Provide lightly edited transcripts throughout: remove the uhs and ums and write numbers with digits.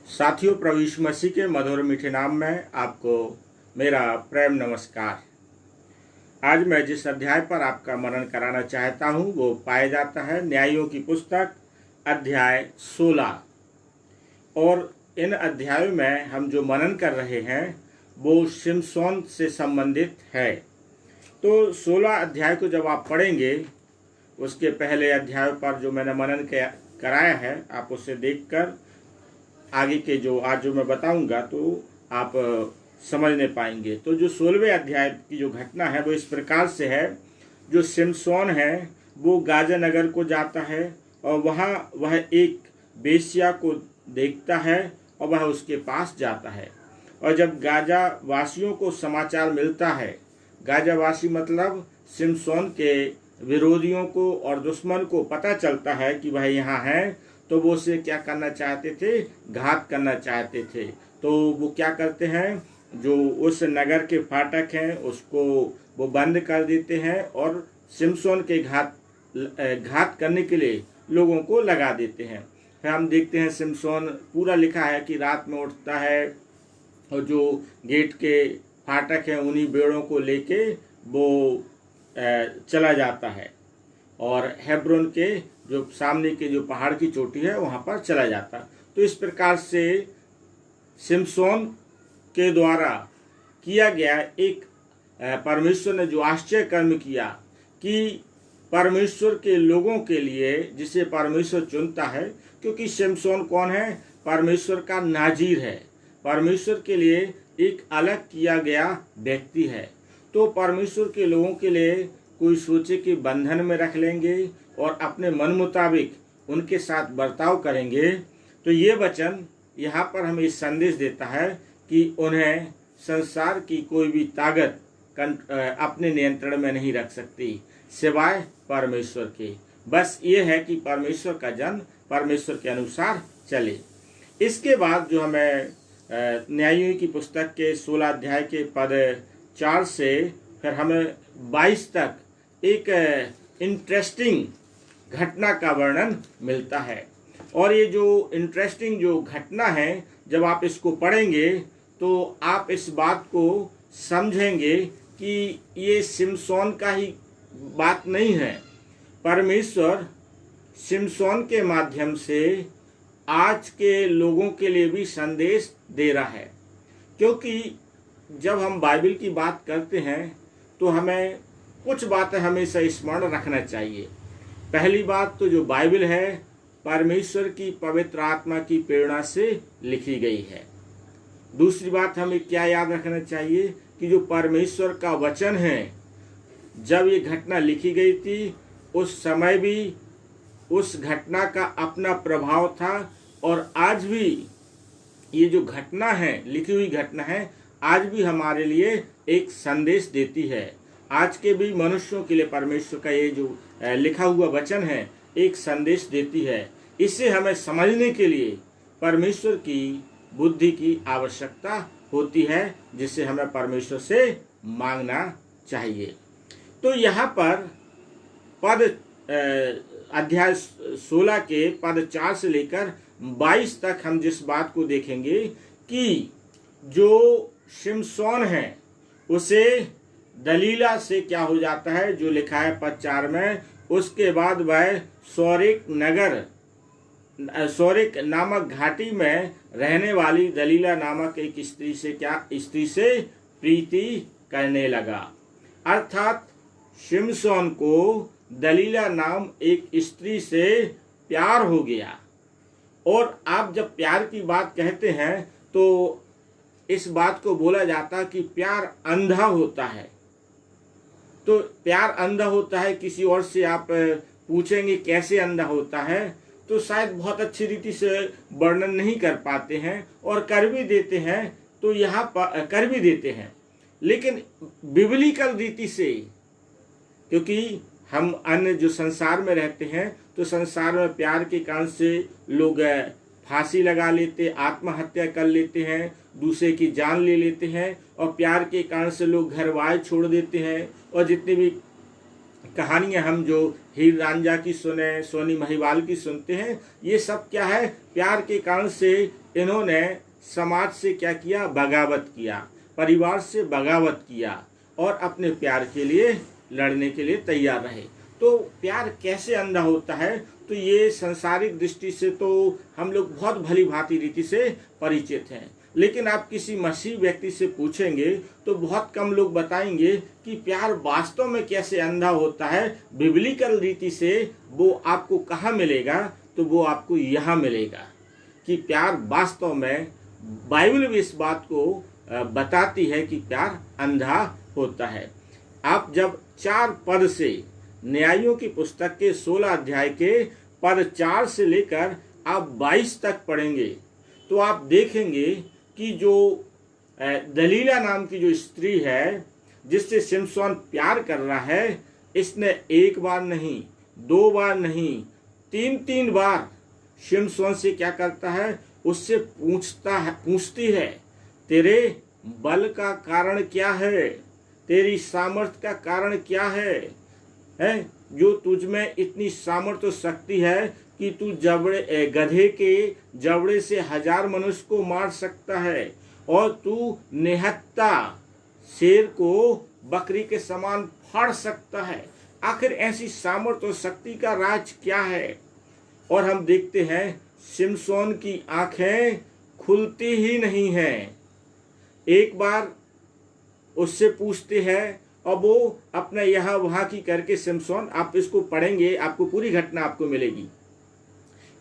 साथियों, प्रभु यीशु मसीह के मधुर मीठे नाम में आपको मेरा प्रेम नमस्कार। आज मैं जिस अध्याय पर आपका मनन कराना चाहता हूँ वो पाया जाता है न्यायों की पुस्तक अध्याय 16। और इन अध्यायों में हम जो मनन कर रहे हैं वो शिमशोन से संबंधित है। तो 16 अध्याय को जब आप पढ़ेंगे, उसके पहले अध्याय पर जो मैंने मनन कराया है आप उसे देखकर आगे के जो आज जो मैं बताऊंगा तो आप समझने पाएंगे। तो जो 16वें अध्याय की जो घटना है वो इस प्रकार से है। जो शिमशोन है वो गाजा नगर को जाता है और वहाँ वह एक बेश्या को देखता है और वह उसके पास जाता है। और जब गाजा वासियों को समाचार मिलता है, गाजा वासी मतलब शिमशोन के विरोधियों को और दुश्मन को पता चलता है कि वह यहाँ है, तो वो उसे क्या करना चाहते थे? घात करना चाहते थे। तो वो क्या करते हैं, जो उस नगर के फाटक हैं उसको वो बंद कर देते हैं और शिमशोन के घात करने के लिए लोगों को लगा देते हैं। फिर हम देखते हैं शिमशोन, पूरा लिखा है कि रात में उठता है और जो गेट के फाटक हैं उन्हीं बेड़ों को लेके वो चला जाता है और हेब्रोन के जो सामने के जो पहाड़ की चोटी है वहाँ पर चला जाता। तो इस प्रकार से शिमशोन के द्वारा किया गया एक परमेश्वर ने जो आश्चर्य कर्म किया कि परमेश्वर के लोगों के लिए जिसे परमेश्वर चुनता है, क्योंकि शिमशोन कौन है? परमेश्वर का नाजीर है, परमेश्वर के लिए एक अलग किया गया व्यक्ति है। तो परमेश्वर के लोगों के लिए कोई सोचे कि बंधन में रख लेंगे और अपने मन मुताबिक उनके साथ बर्ताव करेंगे, तो ये वचन यहाँ पर हमें इस संदेश देता है कि उन्हें संसार की कोई भी ताकत अपने नियंत्रण में नहीं रख सकती सिवाय परमेश्वर के। बस ये है कि परमेश्वर का जन परमेश्वर के अनुसार चले। इसके बाद जो हमें न्यायों की पुस्तक के 16 अध्याय के पद 4 से फिर हमें 22 तक एक इंटरेस्टिंग घटना का वर्णन मिलता है। और ये जो इंटरेस्टिंग जो घटना है, जब आप इसको पढ़ेंगे तो आप इस बात को समझेंगे कि ये शिमशोन का ही बात नहीं है। परमेश्वर शिमशोन के माध्यम से आज के लोगों के लिए भी संदेश दे रहा है। क्योंकि जब हम बाइबल की बात करते हैं तो हमें कुछ बातें हमेशा स्मरण रखना चाहिए। पहली बात तो जो बाइबल है परमेश्वर की पवित्र आत्मा की प्रेरणा से लिखी गई है। दूसरी बात हमें क्या याद रखना चाहिए कि जो परमेश्वर का वचन है, जब ये घटना लिखी गई थी उस समय भी उस घटना का अपना प्रभाव था और आज भी ये जो घटना है, लिखी हुई घटना है, आज भी हमारे लिए एक संदेश देती है। आज के भी मनुष्यों के लिए परमेश्वर का ये जो लिखा हुआ वचन है एक संदेश देती है। इसे हमें समझने के लिए परमेश्वर की बुद्धि की आवश्यकता होती है, जिसे हमें परमेश्वर से मांगना चाहिए। तो यहाँ पर पद अध्याय 16 के पद 4 से लेकर 22 तक हम जिस बात को देखेंगे कि जो शिमशोन है उसे दलीला से क्या हो जाता है, जो लिखा है पद 4 में, उसके बाद वह सोरिक नामक घाटी में रहने वाली दलीला नामक एक स्त्री से प्रीति करने लगा। अर्थात शिमशोन को दलीला नाम एक स्त्री से प्यार हो गया। और आप जब प्यार की बात कहते हैं तो इस बात को बोला जाता कि प्यार अंधा होता है। तो प्यार अंधा होता है, किसी और से आप पूछेंगे कैसे अंधा होता है तो शायद बहुत अच्छी रीति से वर्णन नहीं कर पाते हैं और कर भी देते हैं, तो यहाँ पर कर भी देते हैं। लेकिन बिबलिकल रीति से, क्योंकि हम अन्य जो संसार में रहते हैं तो संसार में प्यार के कारण से लोग फांसी लगा लेते, आत्महत्या कर लेते हैं, दूसरे की जान ले लेते हैं और प्यार के कारण से लोग घर बार छोड़ देते हैं और जितने भी कहानियां हम जो हीर रांझा की सुने, सोनी महिवाल की सुनते हैं, ये सब क्या है, प्यार के कारण से इन्होंने समाज से क्या किया, बगावत किया, परिवार से बगावत किया और अपने प्यार के लिए लड़ने के लिए तैयार रहे। तो प्यार कैसे अंधा होता है, तो ये संसारिक दृष्टि से तो हम लोग बहुत भली भांति रीति से परिचित हैं, लेकिन आप किसी मसीह व्यक्ति से पूछेंगे तो बहुत कम लोग बताएंगे कि प्यार वास्तव में कैसे अंधा होता है बिब्लिकल रीति से। वो आपको कहाँ मिलेगा, तो वो आपको यहाँ मिलेगा कि प्यार वास्तव में, बाइबल भी इस बात को बताती है कि प्यार अंधा होता है। आप जब 4 पद से, न्यायों की पुस्तक के 16 अध्याय के पद 4 से लेकर आप 22 तक पढ़ेंगे तो आप देखेंगे कि जो दलीला नाम की जो स्त्री है जिससे शिमशोन प्यार कर रहा है, इसने 1 बार नहीं, 2 बार नहीं, 3 बार शिमशोन से क्या करता है, उससे पूछती है तेरे बल का कारण क्या है, तेरी सामर्थ्य का कारण क्या है जो तुझ में इतनी सामर्थ्य और शक्ति है कि तू गधे के जबड़े से 1000 मनुष्य को मार सकता है और तू निहत्ता शेर को बकरी के समान फाड़ सकता है। आखिर ऐसी सामर्थ्य और शक्ति का राज क्या है? और हम देखते हैं शिमशोन की आंखें खुलती ही नहीं हैं। एक बार उससे पूछते हैं और वो अपना यहाँ वहाँ की करके शिमशोन, आप इसको पढ़ेंगे आपको पूरी घटना आपको मिलेगी,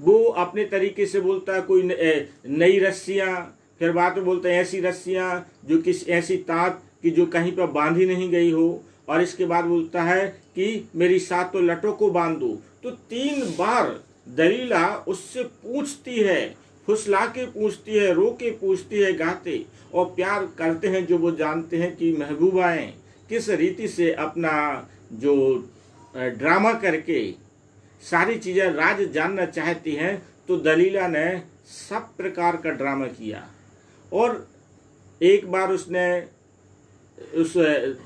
वो अपने तरीके से बोलता है कोई नई रस्सियाँ, फिर बाद में बोलता है ऐसी रस्सियाँ जो किसी ऐसी ताक कि जो कहीं पर बांधी नहीं गई हो, और इसके बाद बोलता है कि मेरी 7 लटों को बांध दो। तो 3 बार दलीला उससे पूछती है, फुसला के पूछती है, रो के पूछती है, गाते और प्यार करते हैं जो वो जानते हैं कि महबूबाएं किस रीति से अपना जो ड्रामा करके सारी चीज़ें राज जानना चाहती हैं। तो दलीला ने सब प्रकार का ड्रामा किया और एक बार उसने उस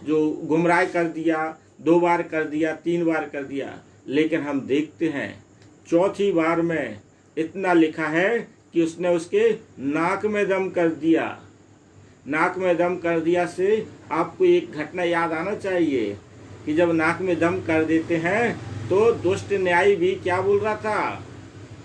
जो गुमराह कर दिया, 2 बार कर दिया, 3 बार कर दिया, लेकिन हम देखते हैं 4थी बार में इतना लिखा है कि उसने उसके नाक में दम कर दिया। नाक में दम कर दिया से आपको एक घटना याद आना चाहिए कि जब नाक में दम कर देते हैं तो दुष्ट न्यायी भी क्या बोल रहा था,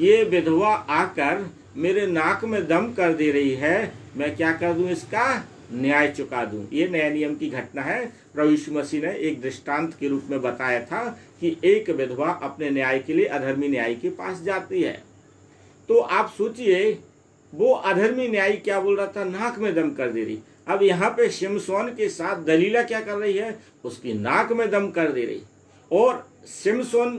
ये विधवा आकर मेरे नाक में दम कर दे रही है, मैं क्या कर दूं, इसका न्याय चुका दूं। ये नया नियम की घटना है। प्रभु यीशु मसीह ने एक दृष्टांत के रूप में बताया था कि एक विधवा अपने न्याय के लिए अधर्मी न्यायी के पास जाती है। तो आप सोचिए वो अधर्मी न्यायी क्या बोल रहा था, नाक में दम कर दे रही। अब यहाँ पे शिमशोन के साथ दलीला क्या कर रही है, उसकी नाक में दम कर दे रही। और शिमशोन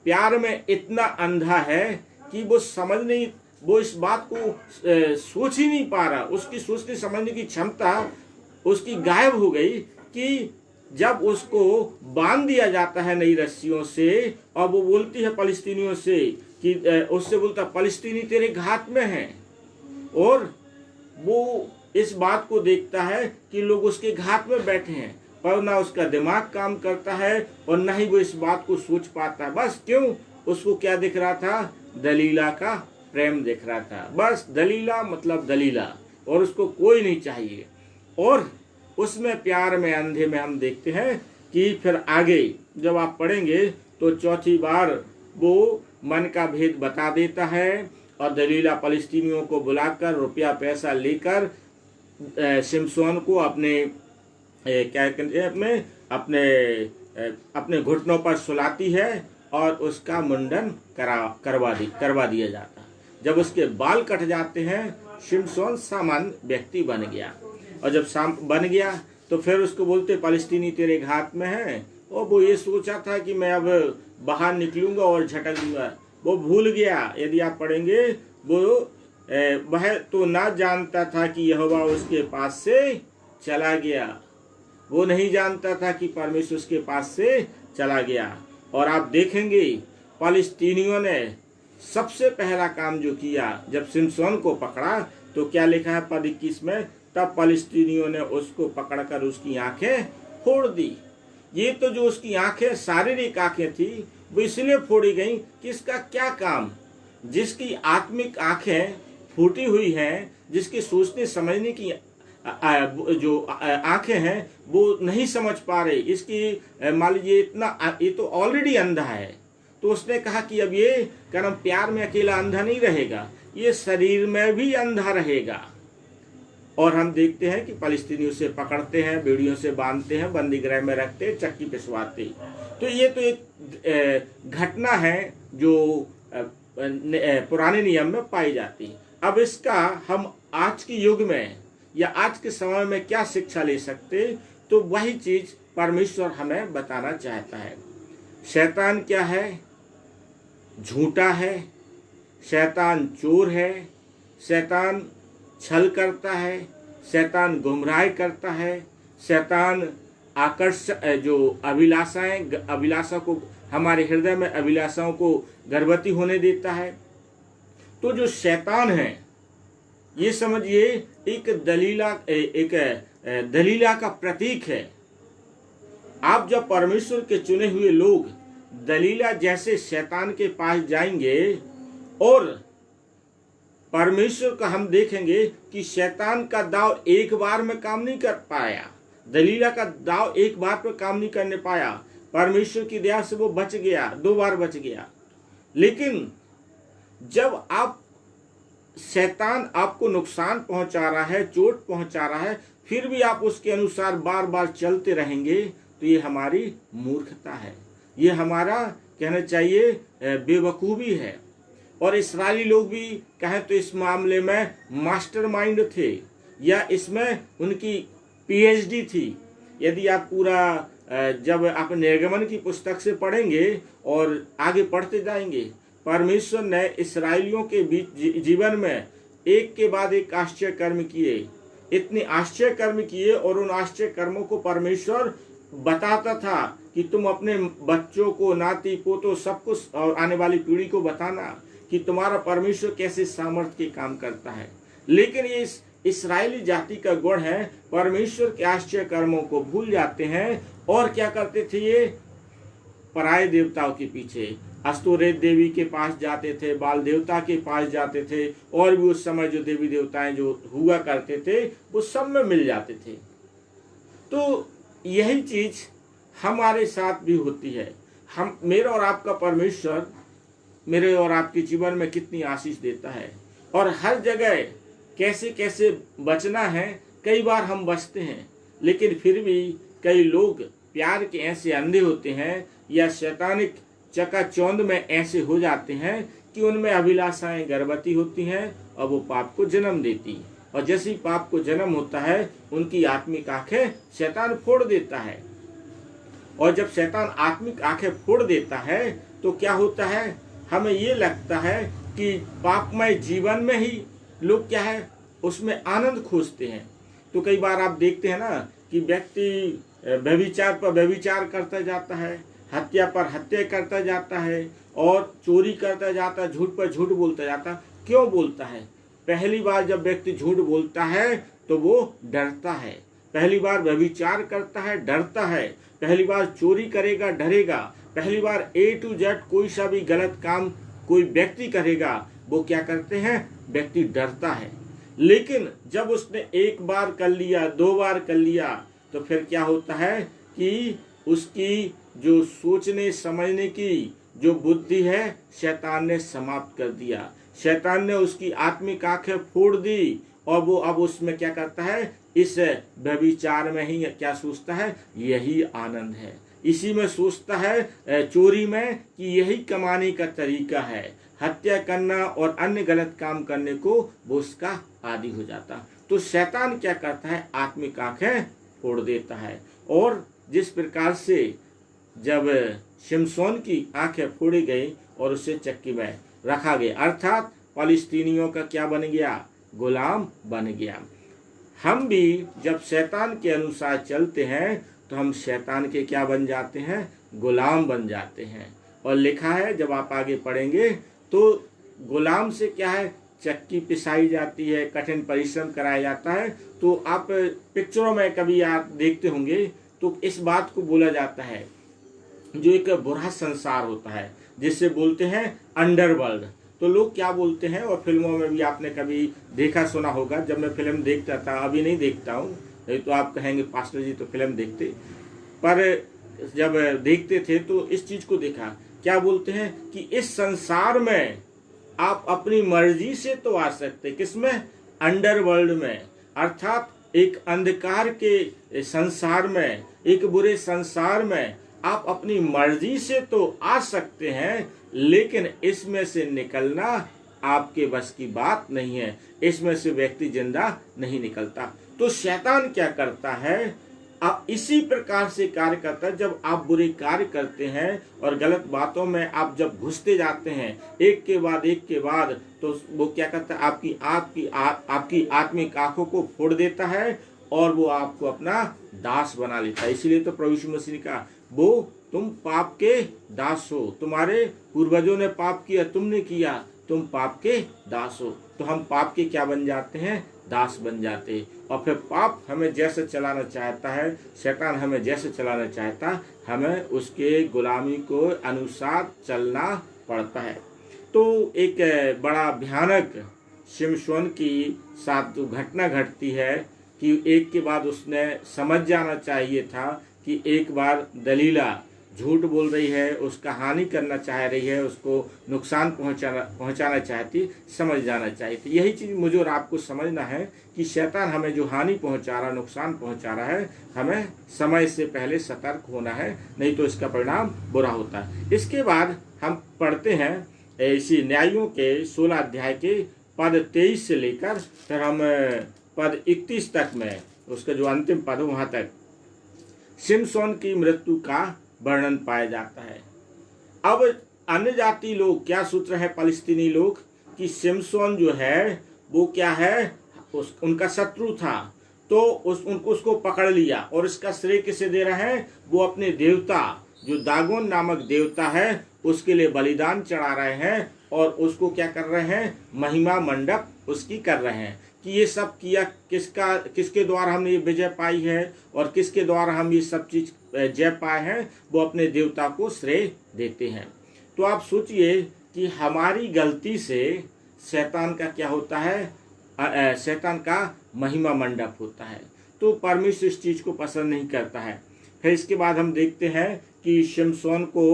प्यार में इतना अंधा है कि वो समझ नहीं, वो इस बात को सोच ही नहीं पा रहा, उसकी सोचने समझने की क्षमता उसकी गायब हो गई कि जब उसको बांध दिया जाता है नई रस्सियों से और वो बोलती है फलस्तीनियों से कि उससे बोलता फलस्तीनी तेरे घात में हैं, और वो इस बात को देखता है कि लोग उसके घात में बैठे हैं, पर ना उसका दिमाग काम करता है और ना ही वो इस बात को सोच पाता है। बस क्यों, उसको क्या दिख रहा था, दलीला का प्रेम दिख रहा था। बस दलीला मतलब दलीला, और उसको कोई नहीं चाहिए। और उसमें प्यार में अंधे में हम देखते हैं कि फिर आगे जब आप पढ़ेंगे तो 4थी बार वो मन का भेद बता देता है और दलीला फलस्तीनियों को बुलाकर रुपया पैसा लेकर शिमशोन को अपने क्या कहते हैं अपने घुटनों पर सुलाती है और उसका मुंडन करवा दिया जाता। जब उसके बाल कट जाते हैं शिमशोन सामान्य व्यक्ति बन गया, और जब बन गया तो फिर उसको बोलते फलस्तीनी तेरे घात में हैं, और वो ये सोचा था कि मैं अब बाहर निकलूंगा और झटक दूंगा, वो भूल गया। यदि आप पढ़ेंगे वो वह तो ना जानता था कि यहोवा उसके पास से चला गया, वो नहीं जानता था कि परमेश्वर उसके पास से चला गया। और आप देखेंगे फलस्तीनियों ने सबसे पहला काम जो किया जब शिमशोन को पकड़ा तो क्या लिखा है पद 21 में, तब फलस्तीनियों ने उसको पकड़कर उसकी आंखें फोड़ दी। ये तो जो उसकी आंखें शारीरिक आंखें थी वो इसलिए फोड़ी गई कि इसका क्या काम। जिसकी आत्मिक आंखें फूटी हुई हैं, जिसकी सोचने समझने की जो आंखें हैं वो नहीं समझ पा रहे, इसकी मान लीजिए इतना, ये तो ऑलरेडी अंधा है। तो उसने कहा कि अब ये कर्म प्यार में अकेला अंधा नहीं रहेगा, ये शरीर में भी अंधा रहेगा। और हम देखते हैं कि फलस्तीनी उसे पकड़ते हैं, बेड़ियों से बांधते हैं, बंदी गृह में रखते हैं, चक्की पिसवाते। तो ये तो एक घटना है जो पुराने नियम में पाई जाती। अब इसका हम आज के युग में या आज के समय में क्या शिक्षा ले सकते, तो वही चीज परमेश्वर हमें बताना चाहता है। शैतान क्या है? झूठा है, शैतान चोर है, शैतान छल करता है, शैतान गुमराह करता है, शैतान जो अभिलाषा को हमारे हृदय में अभिलाषाओं को गर्भवती होने देता है। तो जो शैतान है ये समझिए एक दलीला का प्रतीक है। आप जब परमेश्वर के चुने हुए लोग दलीला जैसे शैतान के पास जाएंगे और परमेश्वर का हम देखेंगे कि शैतान का दाव एक बार में काम नहीं कर पाया, दलीला का दाव एक बार पर काम नहीं करने पाया। परमेश्वर की दया से वो बच गया, 2 बार बच गया। लेकिन जब आप शैतान आपको नुकसान पहुंचा रहा है, चोट पहुंचा रहा है, फिर भी आप उसके अनुसार बार बार चलते रहेंगे, तो ये हमारी मूर्खता है, ये हमारा कहना चाहिए बेवकूफ़ी है। और इस्राएली लोग भी कहें तो इस मामले में मास्टरमाइंड थे, या इसमें उनकी पीएचडी थी। यदि आप पूरा जब आप निर्गमन की पुस्तक से पढ़ेंगे और आगे पढ़ते जाएंगे, परमेश्वर ने इस्राएलियों के बीच जीवन में एक के बाद एक आश्चर्य कर्म किए, इतने आश्चर्य कर्म किए, और उन आश्चर्य कर्मों को परमेश्वर बताता था कि तुम अपने बच्चों को, नाती पोतों, सब कुछ और आने वाली पीढ़ी को बताना कि तुम्हारा परमेश्वर कैसे सामर्थ्य के काम करता है। लेकिन ये इस्राएली जाति का गुण है, परमेश्वर के आश्चर्य कर्मों को भूल जाते हैं और क्या करते थे, ये पराये देवताओं के पीछे, अस्तोरेत देवी के पास जाते थे, बाल देवता के पास जाते थे, और भी उस समय जो देवी देवताएं जो हुआ करते थे वो सब में मिल जाते थे। तो यही चीज हमारे साथ भी होती है। हम, मेरा और आपका परमेश्वर मेरे और आपके जीवन में कितनी आशीष देता है, और हर जगह कैसे कैसे बचना है। कई बार हम बचते हैं, लेकिन फिर भी कई लोग प्यार के ऐसे अंधे होते हैं या शैतानिक चकाचौंध में ऐसे हो जाते हैं कि उनमें अभिलाषाएं गर्भवती होती हैं और वो पाप को जन्म देती। और जैसे ही पाप को जन्म होता है, उनकी आत्मिक आंखें शैतान फोड़ देता है। और जब शैतान आत्मिक आंखें फोड़ देता है तो क्या होता है, हमें ये लगता है कि पापमय जीवन में ही लोग क्या है, उसमें आनंद खोजते हैं। तो कई बार आप देखते हैं ना कि व्यक्ति व्यभिचार पर व्यभिचार करता जाता है, हत्या पर हत्या करता जाता है, और चोरी करता जाता है, झूठ पर झूठ बोलता जाता है। क्यों बोलता है? पहली बार जब व्यक्ति झूठ बोलता है तो वो डरता है, पहली बार व्यभिचार करता है डरता है, पहली बार चोरी करेगा डरेगा, पहली बार A to Z कोई सा भी गलत काम कोई व्यक्ति करेगा, वो क्या करते हैं, व्यक्ति डरता है। लेकिन जब उसने एक बार कर लिया, 2 बार कर लिया, तो फिर क्या होता है कि उसकी जो सोचने समझने की जो बुद्धि है शैतान ने समाप्त कर दिया। शैतान ने उसकी आत्मिक आंखें फोड़ दी, और वो अब उसमें क्या करता है, इस व्यभिचार में ही क्या सोचता है, यही आनंद है। इसी में सोचता है, चोरी में, कि यही कमाने का तरीका है। हत्या करना और अन्य गलत काम करने को वो उसका आदी हो जाता। तो शैतान क्या करता है, आत्मिक आंखें फोड़ देता है। और जिस प्रकार से जब शिमशोन की आंखें फोड़ी गई और उसे चक्की में रखा गया, अर्थात फलस्तीनियों का क्या बन गया, गुलाम बन गया। हम भी जब शैतान के अनुसार चलते हैं तो हम शैतान के क्या बन जाते हैं, गुलाम बन जाते हैं। और लिखा है, जब आप आगे पढ़ेंगे तो गुलाम से क्या है, चक्की पिसाई जाती है, कठिन परिश्रम कराया जाता है। तो आप पिक्चरों में कभी आप देखते होंगे तो इस बात को बोला जाता है जो एक बुरा संसार होता है जिसे बोलते हैं अंडरवर्ल्ड। तो लोग क्या बोलते हैं, और फिल्मों में भी आपने कभी देखा सुना होगा, जब मैं फिल्म देखता था, अभी नहीं देखता हूँ, नहीं तो आप कहेंगे पास्टर जी तो फिल्म देखते, पर जब देखते थे तो इस चीज को देखा, क्या बोलते हैं कि इस संसार में आप अपनी मर्जी से तो आ सकते, किसमें, अंडरवर्ल्ड में, अर्थात एक अंधकार के संसार में, एक बुरे संसार में आप अपनी मर्जी से तो आ सकते हैं, लेकिन इसमें से निकलना आपके बस की बात नहीं है, इसमें से व्यक्ति जिंदा नहीं निकलता। तो शैतान क्या करता है, आप इसी प्रकार से कार्य करता है। जब आप बुरे कार्य करते हैं और गलत बातों में आप जब घुसते जाते हैं एक के बाद, तो वो क्या करता है, आपकी आत्मिक आंखों को फोड़ देता है और वो आपको अपना दास बना लेता है। इसीलिए तो प्रभु यीशु मसीह ने कहा, वो तुम पाप के दास हो, तुम्हारे पूर्वजों ने पाप किया, तुमने किया, तुम पाप के दास हो। तो हम पाप के क्या बन जाते हैं, दास बन जाते हैं। और फिर पाप हमें जैसे चलाना चाहता है, शैतान हमें जैसे चलाना चाहता, हमें उसके गुलामी को अनुसार चलना पड़ता है। तो एक बड़ा भयानक शिमशोन की साथ घटना घटती है कि एक के बाद उसने समझ जाना चाहिए था कि एक बार दलीला झूठ बोल रही है, उसका हानि करना चाह रही है, उसको नुकसान पहुंचाना चाहती, समझ जाना चाहिए थी। यही चीज़ मुझे और आपको समझना है कि शैतान हमें जो हानि पहुंचा रहा, नुकसान पहुंचा रहा है, हमें समय से पहले सतर्क होना है, नहीं तो इसका परिणाम बुरा होता है। इसके बाद हम पढ़ते हैं इसी न्यायों के 16 अध्याय के पद 23 से लेकर फिर हम पद 31 तक में, उसका जो अंतिम पद है वहां तक शिमशोन की मृत्यु का वर्णन पाया जाता है। अब अन्य जाति लोग क्या सोच रहे हैं, फलस्तीनी लोग, कि शिमशोन जो है वो क्या है, उनका शत्रु था, तो उसको पकड़ लिया और इसका श्रेय किसे दे रहे हैं, वो अपने देवता जो दागोन नामक देवता है उसके लिए बलिदान चढ़ा रहे हैं और उसको क्या कर रहे हैं, महिमा मंडप उसकी कर रहे हैं कि ये सब किया किसके द्वारा हमने ये विजय पाई है और किसके द्वारा हम ये सब चीज जय पाए हैं, वो अपने देवता को श्रेय देते हैं। तो आप सोचिए कि हमारी गलती से शैतान का क्या होता है, शैतान का महिमा मंडप होता है। तो परमेश्वर इस चीज को पसंद नहीं करता है। फिर इसके बाद हम देखते हैं कि शिमशोन को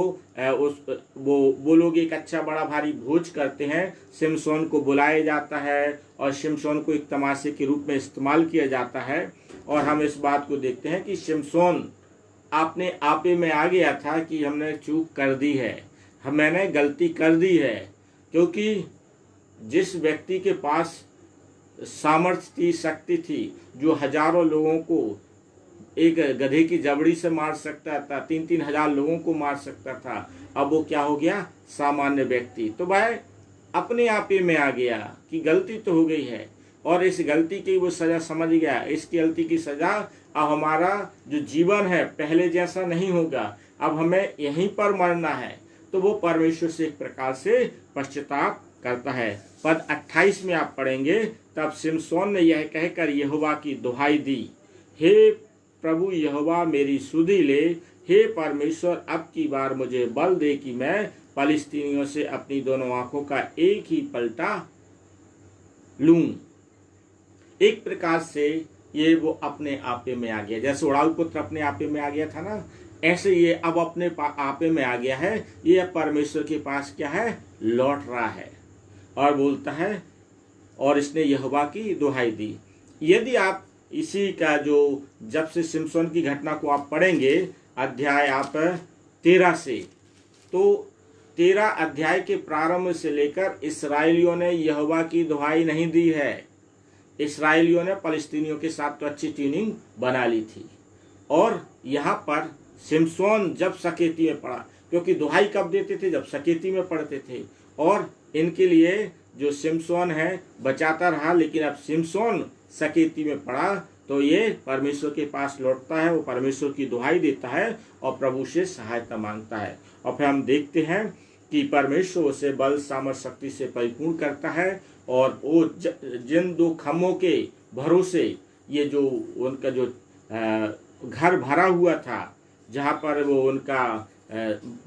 वो लोग एक अच्छा बड़ा भारी भोज करते हैं, शिमशोन को बुलाया जाता है और शिमशोन को एक तमाशे के रूप में इस्तेमाल किया जाता है। और हम इस बात को देखते हैं कि शिमशोन अपने आपे में आ गया था कि हमने चूक कर दी है, मैंने गलती कर दी है, क्योंकि जिस व्यक्ति के पास सामर्थ्य थी, शक्ति थी, जो हजारों लोगों को एक गधे की जबड़ी से मार सकता था, 3-3 हजार लोगों को मार सकता था, अब वो क्या हो गया, सामान्य व्यक्ति। तो भाई अपने आप ही में आ गया कि गलती तो हो गई है और इस गलती की वो सजा समझ गया, इस गलती की सजा, अब हमारा जो जीवन है पहले जैसा नहीं होगा, अब हमें यहीं पर मरना है। तो वो परमेश्वर से एक प्रकार से पश्चाताप करता है। पद 28 में आप पढ़ेंगे, तब शिमशोन ने यह कहकर यहोवा की दुहाई दी, हे प्रभु यहोवा मेरी सुधि ले, हे परमेश्वर अब की बार मुझे बल दे कि मैं फलिस्तीनियों से अपनी दोनों आंखों का एक ही पलटा लूं। एक प्रकार से ये वो अपने आपे में आ गया, जैसे उड़ाऊ पुत्र अपने आपे में आ गया था ना, ऐसे ये अब अपने आपे में आ गया है। ये परमेश्वर के पास क्या है, लौट रहा है और बोलता है, और इसने यहोवा की दुहाई दी। यदि आप इसी का जो जब से शिमशोन की घटना को आप पढ़ेंगे अध्याय आप 13 से, तो 13 अध्याय के प्रारंभ से लेकर इस्राएलियों ने यहोवा की दुहाई नहीं दी है। इस्राएलियों ने फलिस्तीनियों के साथ तो अच्छी ट्यूनिंग बना ली थी, और यहाँ पर शिमशोन जब सकेती में पड़ा, क्योंकि दुहाई कब देते थे, जब सकेती में पढ़ते थे, और इनके लिए जो शिमशोन है बचाता रहा, लेकिन अब शिमशोन सकेती में पड़ा तो ये परमेश्वर के पास लौटता है, वो परमेश्वर की दुहाई देता है और प्रभु से सहायता मांगता है। और फिर हम देखते हैं कि परमेश्वर उसे बल सामर्थ शक्ति से परिपूर्ण करता है, और वो जिन 2 खम्भों के भरोसे ये जो उनका जो घर भरा हुआ था, जहाँ पर वो उनका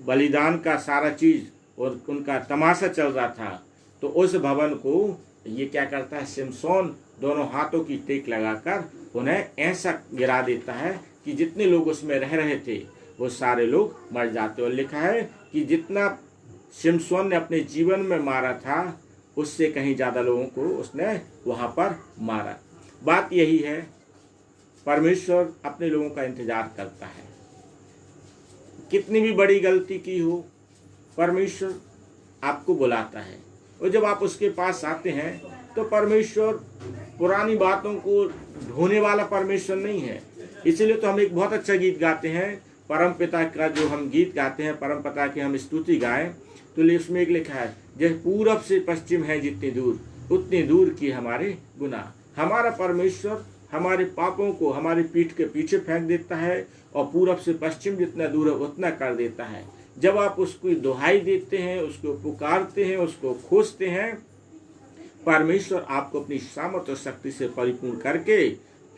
बलिदान का सारा चीज़ और उनका तमाशा चल रहा था, तो उस भवन को ये क्या करता है, शिमशोन दोनों हाथों की टेक लगाकर उन्हें ऐसा गिरा देता है कि जितने लोग उसमें रह रहे थे वो सारे लोग मर जाते। और लिखा है कि जितना शिमशोन ने अपने जीवन में मारा था उससे कहीं ज़्यादा लोगों को उसने वहाँ पर मारा। बात यही है, परमेश्वर अपने लोगों का इंतजार करता है। कितनी भी बड़ी गलती की हो, परमेश्वर आपको बुलाता है, और जब आप उसके पास आते हैं तो परमेश्वर पुरानी बातों को ढोने वाला परमेश्वर नहीं है। इसलिए तो हम एक बहुत अच्छा गीत गाते हैं, परम पिता का जो हम गीत गाते हैं, परम पिता की हम स्तुति गाएं, तो उसमें एक लिखा है, जैसे पूरब से पश्चिम है जितनी दूर, उतनी दूर की हमारे गुनाह। हमारा परमेश्वर हमारे पापों को हमारी पीठ के पीछे फेंक देता है और पूरब से पश्चिम जितना दूर है उतना कर देता है। जब आप उसको दुहाई देते हैं, उसको पुकारते हैं, उसको खोजते हैं, परमेश्वर आपको अपनी सामर्थ्य और शक्ति से परिपूर्ण करके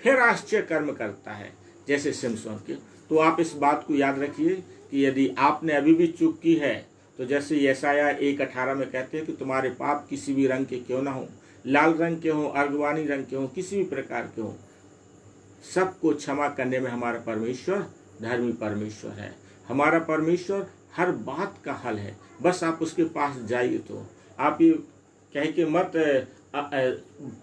फिर आश्चर्य कर्म करता है, जैसे शिमशोन के। तो आप इस बात को याद रखिए कि यदि आपने अभी भी चूक की है, तो जैसे यशाया 1:18 में कहते हैं कि तुम्हारे पाप किसी भी रंग के क्यों ना हो, लाल रंग के हो, अर्गवानी रंग के हो, किसी भी प्रकार के हो, सबको क्षमा करने में हमारा परमेश्वर धर्मी परमेश्वर है। हमारा परमेश्वर हर बात का हल है, बस आप उसके पास जाइए। तो आप ये कह के मत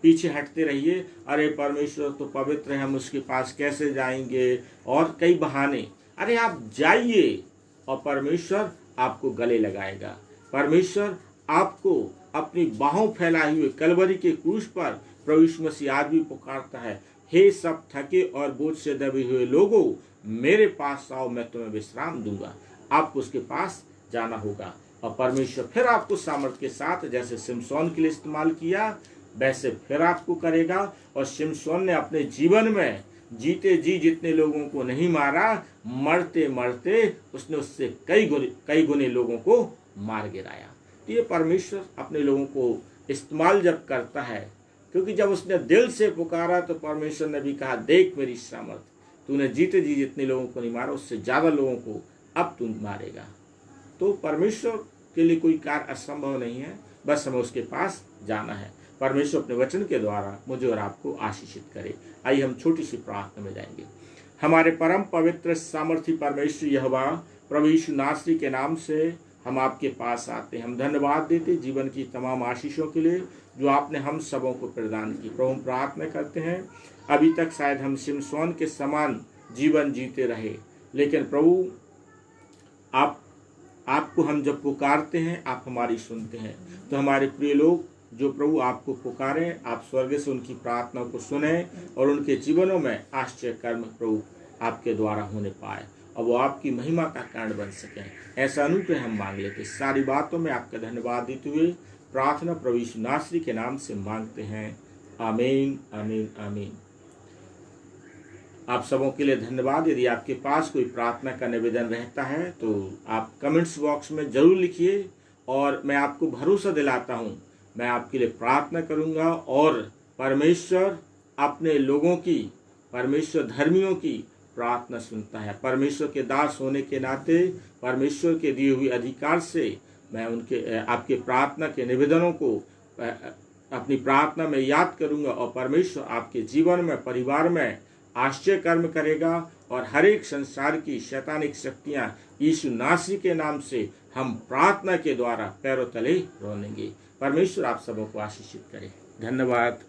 पीछे हटते रहिए, अरे परमेश्वर तो पवित्र है, हम उसके पास कैसे जाएंगे, और कई बहाने। अरे आप जाइए और परमेश्वर आपको गले लगाएगा। परमेश्वर आपको अपनी बाहों फैलाए हुए कलवरी के क्रूस पर प्रभु यीशु मसीह आज भी पुकारता है, हे सब थके और बोझ से दबे हुए लोगों, मेरे पास आओ, मैं तुम्हें विश्राम दूंगा। आपको उसके पास जाना होगा और परमेश्वर फिर आपको सामर्थ्य के साथ, जैसे शिमशोन के लिए इस्तेमाल किया, वैसे फिर आपको करेगा। और शिमशोन ने अपने जीवन में जीते जी जितने लोगों को नहीं मारा, मरते मरते उसने उससे कई गुने लोगों को मार गिराया। तो ये परमेश्वर अपने लोगों को इस्तेमाल जब करता है, क्योंकि जब उसने दिल से पुकारा तो परमेश्वर ने भी कहा, देख मेरी सामर्थ, तूने जीते जी जितने लोगों को नहीं मारा, उससे ज़्यादा लोगों को अब तू मारेगा। तो परमेश्वर के लिए कोई कार्य असंभव नहीं है, बस हमें उसके पास जाना है। परमेश्वर अपने वचन के द्वारा मुझे और आपको आशीषित करे। आइए हम छोटी सी प्रार्थना में जाएंगे। हमारे परम पवित्र सामर्थी परमेश्वर यहोवा प्रभु यीशु नासरी के नाम से हम आपके पास आते हैं। हम धन्यवाद देते जीवन की तमाम आशीषों के लिए जो आपने हम सबों को प्रदान की। प्रभु हम प्रार्थना करते हैं, अभी तक शायद हम शिमशोन के समान जीवन जीते रहे, लेकिन प्रभु आपको हम जब पुकारते हैं आप हमारी सुनते हैं। तो हमारे प्रिय लोग जो प्रभु आपको पुकारें, आप स्वर्ग से उनकी प्रार्थना को सुने और उनके जीवनों में आश्चर्य कर्म प्रभु आपके द्वारा होने पाए और वो आपकी महिमा का कारण बन सकें। ऐसा अनुग्रह हम मांग लेते। सारी बातों में आपका धन्यवाद देते हुए प्रार्थना प्रभु यीशु नासरी के नाम से मांगते हैं, आमीन आमीन आमीन। आप सबों के लिए धन्यवाद। यदि आपके पास कोई प्रार्थना का निवेदन रहता है तो आप कमेंट्स बॉक्स में जरूर लिखिए और मैं आपको भरोसा दिलाता हूँ, मैं आपके लिए प्रार्थना करूँगा और परमेश्वर अपने लोगों की, परमेश्वर धर्मियों की प्रार्थना सुनता है। परमेश्वर के दास होने के नाते परमेश्वर के दिए हुए अधिकार से मैं आपके प्रार्थना के निवेदनों को अपनी प्रार्थना में याद करूँगा और परमेश्वर आपके जीवन में, परिवार में आश्चर्य कर्म करेगा और हर एक संसार की शैतानिक शक्तियां यीशु नासरी के नाम से हम प्रार्थना के द्वारा पैरों तले रोनेंगे। परमेश्वर आप सबों को आशीषित करे। धन्यवाद।